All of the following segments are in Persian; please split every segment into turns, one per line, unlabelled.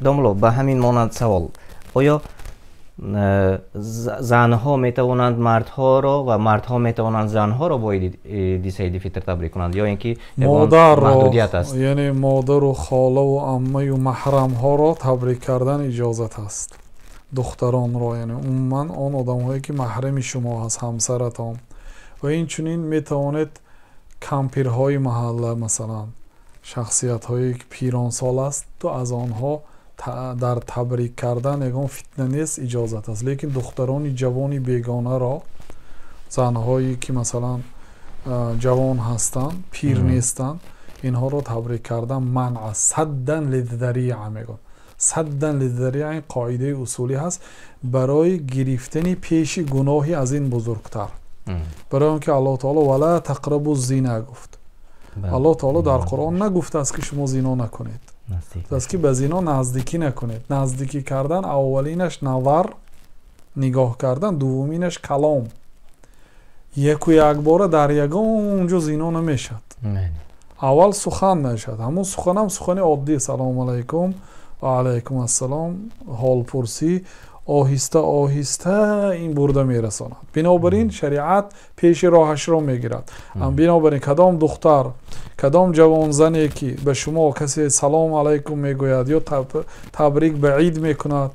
داملو به همین مانند سوال آیا زنها میتوانند مردها را و مردها میتوانند زنها را با عید سعید فطر تبریک کنند یا اینکه
مادر
محدودیت است؟
یعنی مادر و خاله و عمه و محرم ها را تبریک کردن اجازت است. دختران را یعنی عموما آن آدم هایی که محرم شما هست، همسرتان. و این چنین میتوانید کمپیرهای محله مثلا شخصیت هایی که پیران سال است تو از آنها در تبریک کردن یگان فتنه نیست، اجازت است. لیکن دختران جوانی بیگانه را، زنهایی که مثلا جوان هستند پیر نیستند، اینها را تبریک کردن منع است. صدن للذریعه میگن. صدن للذریعه این قاعده اصولی هست برای گرفتن پیش گناهی از این بزرگتر. برای اون که الله تعالی ولا تقربوا الزنا گفت. الله تعالی در قرآن نگفته است که شما زنا نکنید، است که به زنا نزدیکی نکنید. نزدیکی کردن اولینش نظر، نگاه کردن، دومینش کلام. یک و یک باره در یگانجا زنا نمیشد. اول سخن نشد، همون سخن هم سخن عادی، سلام علیکم و علیکم السلام، حال پرسی، آهسته آهسته این برده میرساند. بنابراین شریعت پیش راهش را میگیرد. بنابراین کدام دختر، کدام جوان زنی که به شما کسی سلام علیکم میگوید یا تبریک به عید میکند،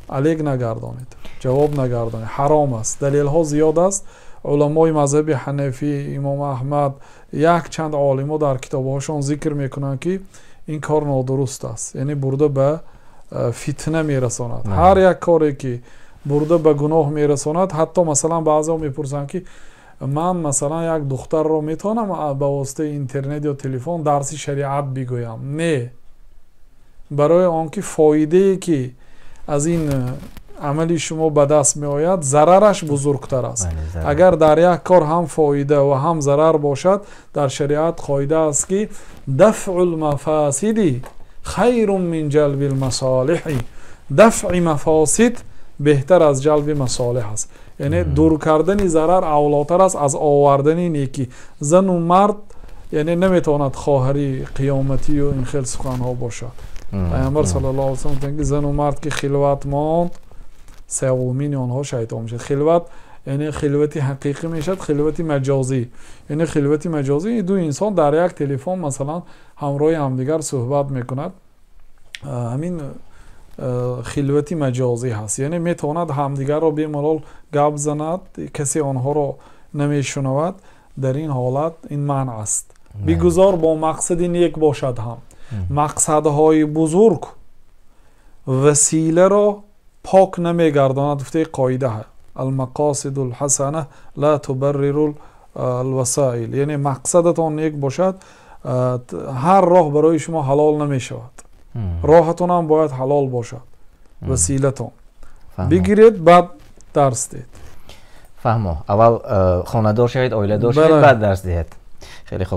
علیک نگردانید، جواب نگردانید، حرام است. دلیل ها زیاد است. علمای مذهب حنفی، امام احمد، یک چند عالم در کتابهاشون ذکر میکنند که این کار نادرست است، یعنی برده به فتنه میرساند. هر یک کاری که برده به گناه میرساند، حتی مثلا بعضا میپرسند که من مثلا یک دختر رو میتونم به واسطه اینترنت یا تلفن درس شریعت بگویم؟ نه، برای آنکه فایده ای که از این عملی شما به دست می آید ضررش بزرگتر است. اگر در یک کار هم فایده و هم ضرر باشد، در شریعت قاعده است که دفع المفاسد خیر من جلب المصالح. دفع مفاسد بهتر از جلب مصالح است. یعنی دور کردن ضرر اولاتر است از آوردن نیکی. زن و مرد یعنی نمیتواند خواهری قیامتی و این خیل سخن ها باشد. پیامبر صلی الله علیه و سلم زن و مرد که خلوت ماند، سومین آنها شیطان میشد. خلوت یعنی خلوتی حقیقی میشد، خلوتی مجازی. یعنی خلوتی مجازی دو انسان در یک تلفن مثلا همراه همدیگر صحبت میکند، همین خلوتی مجازی هست. یعنی میتواند همدیگر را بی‌ملال گپ زند، کسی آنها را نمیشنود. در این حالت این منع است. بگذار با مقصد نیک باشد هم. مقصدهای بزرگ وسیله را پاک نمیگرداند. گفته قاعده ها المقاصد الحسنه لا تبرر الوسائل. یعنی مقصدتان نیک باشد، هر راه برای شما حلال نمی شود. راهتون هم باید حلال باشد. وسیلتون بگیرید بعد درس دید.
فهمو. اول خانه دار شوید، آیله دار شوید، بعد درس دهید. خیلی خوب.